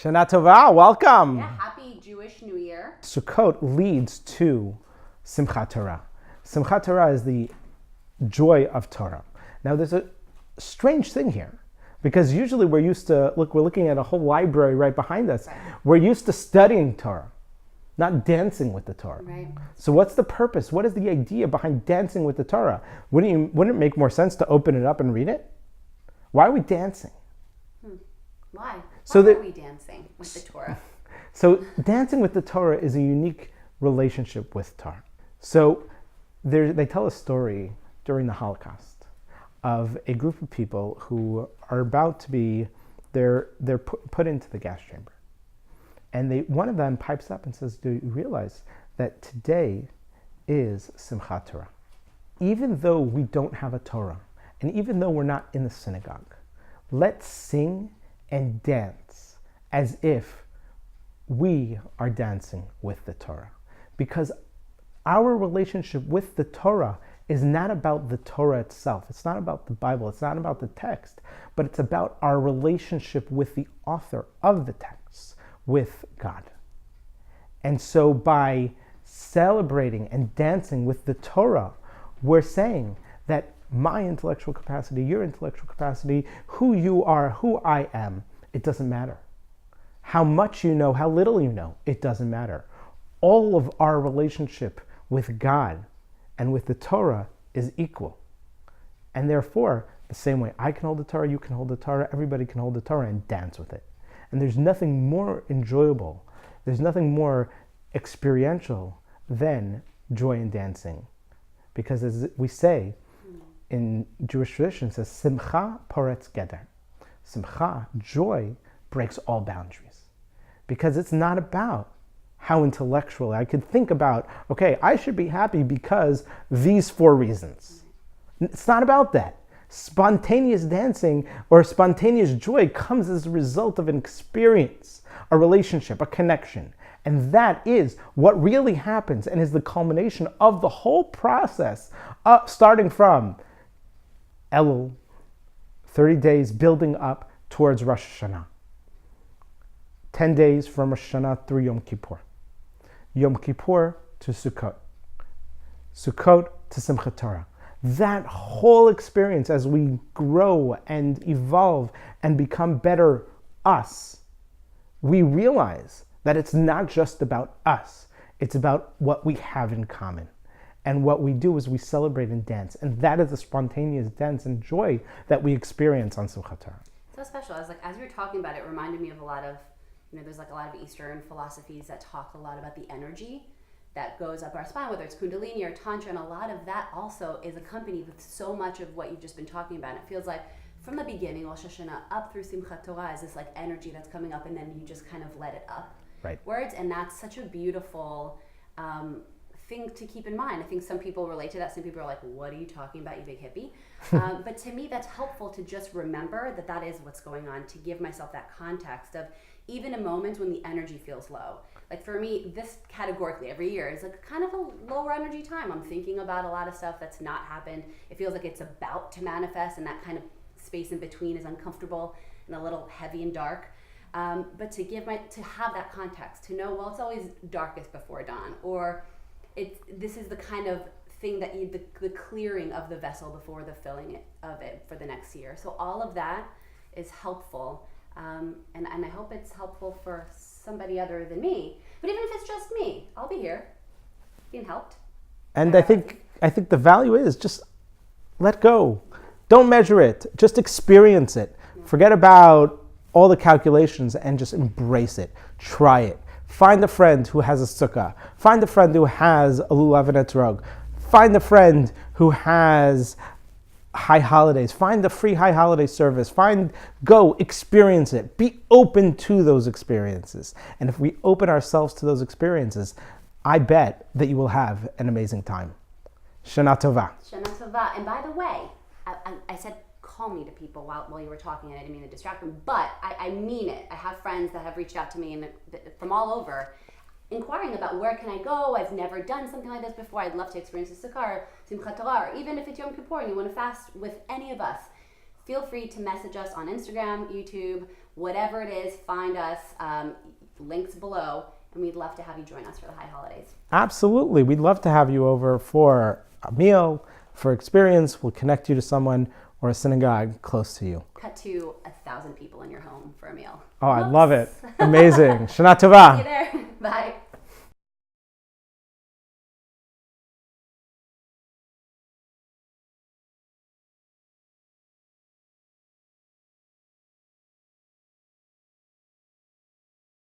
Shana Tova, welcome. Yeah, happy Jewish New Year. Sukkot leads to Simchat Torah. Simchat Torah is the joy of Torah. Now there's a strange thing here, because usually we're looking at a whole library right behind us. Right. We're used to studying Torah, not dancing with the Torah. Right. So what's the purpose? What is the idea behind dancing with the Torah? Wouldn't it make more sense to open it up and read it? Why are we dancing? Why? So Why are we dancing with the Torah? So dancing with the Torah is a unique relationship with Torah. So they tell a story during the Holocaust of a group of people who are about to be, they're put into the gas chamber. And one of them pipes up and says, do you realize that today is Simchat Torah? Even though we don't have a Torah, and even though we're not in the synagogue, let's sing and dance as if we are dancing with the Torah. Because our relationship with the Torah is not about the Torah itself. It's not about the Bible. It's not about the text. But it's about our relationship with the author of the text, with God. And so by celebrating and dancing with the Torah, we're saying that my intellectual capacity, your intellectual capacity, who you are, who I am, it doesn't matter. How much you know, how little you know, it doesn't matter. All of our relationship with God and with the Torah is equal. And therefore, the same way I can hold the Torah, you can hold the Torah, everybody can hold the Torah and dance with it. And there's nothing more enjoyable, there's nothing more experiential than joy in dancing. Because as we say in Jewish tradition, it says, Simcha poretz geder. Simcha, joy, breaks all boundaries. Because it's not about how intellectual I could think about, okay, I should be happy because these 4 reasons. It's not about that. Spontaneous dancing or spontaneous joy comes as a result of an experience, a relationship, a connection. And that is what really happens and is the culmination of the whole process, starting from Elul, 30 days building up towards Rosh Hashanah. 10 days from Rosh Hashanah through Yom Kippur. Yom Kippur to Sukkot. Sukkot to Simchat Torah. That whole experience as we grow and evolve and become better us, we realize that it's not just about us. It's about what we have in common. And what we do is we celebrate and dance. And that is the spontaneous dance and joy that we experience on Simchat Torah. So special. As you were talking about it, reminded me of a lot of, there's a lot of Eastern philosophies that talk a lot about the energy that goes up our spine, whether it's Kundalini or Tantra, and a lot of that also is accompanied with so much of what you've just been talking about. It feels like from the beginning, Rosh Hashanah, up through Simchat Torah is this energy that's coming up, and then you just kind of let it up. Right. Words, and that's such a beautiful thing to keep in mind. I think some people relate to that. Some people are like, what are you talking about, you big hippie? But to me, that's helpful to just remember that is what's going on, to give myself that context of even in moments when the energy feels low. Like for me, this categorically every year is kind of a lower energy time. I'm thinking about a lot of stuff that's not happened. It feels like it's about to manifest, and that kind of space in between is uncomfortable and a little heavy and dark. But to have that context, to know, well, it's always darkest before dawn, or this is the kind of thing that the clearing of the vessel before the filling of it for the next year. So all of that is helpful, and I hope it's helpful for somebody other than me. But even if it's just me, I'll be here being helped. And I think the value is just let go. Don't measure it. Just experience it. Yeah. Forget about all the calculations and just embrace it. Try it. Find a friend who has a sukkah. Find a friend who has a lulav and etrog. Find a friend who has high holidays. Find the free high holiday service. Go experience it. Be open to those experiences. And if we open ourselves to those experiences, I bet that you will have an amazing time. Shana Tova. Shana Tova. And by the way, I said call me to people while you were talking, and I didn't mean to distract them, but I mean it. I have friends that have reached out to me from all over, inquiring about where can I go. I've never done something like this before. I'd love to experience a Sukkah, Simchat Torah, or even if it's Yom Kippur and you want to fast with any of us. feel free to message us on Instagram, YouTube, whatever it is, find us, links below, and we'd love to have you join us for the high holidays. Absolutely. We'd love to have you over for a meal, for experience. We'll connect you to someone or a synagogue close to you. Cut to 1,000 people in your home for a meal. Oh, I love it. Amazing. Shana Tova. See you there. Bye.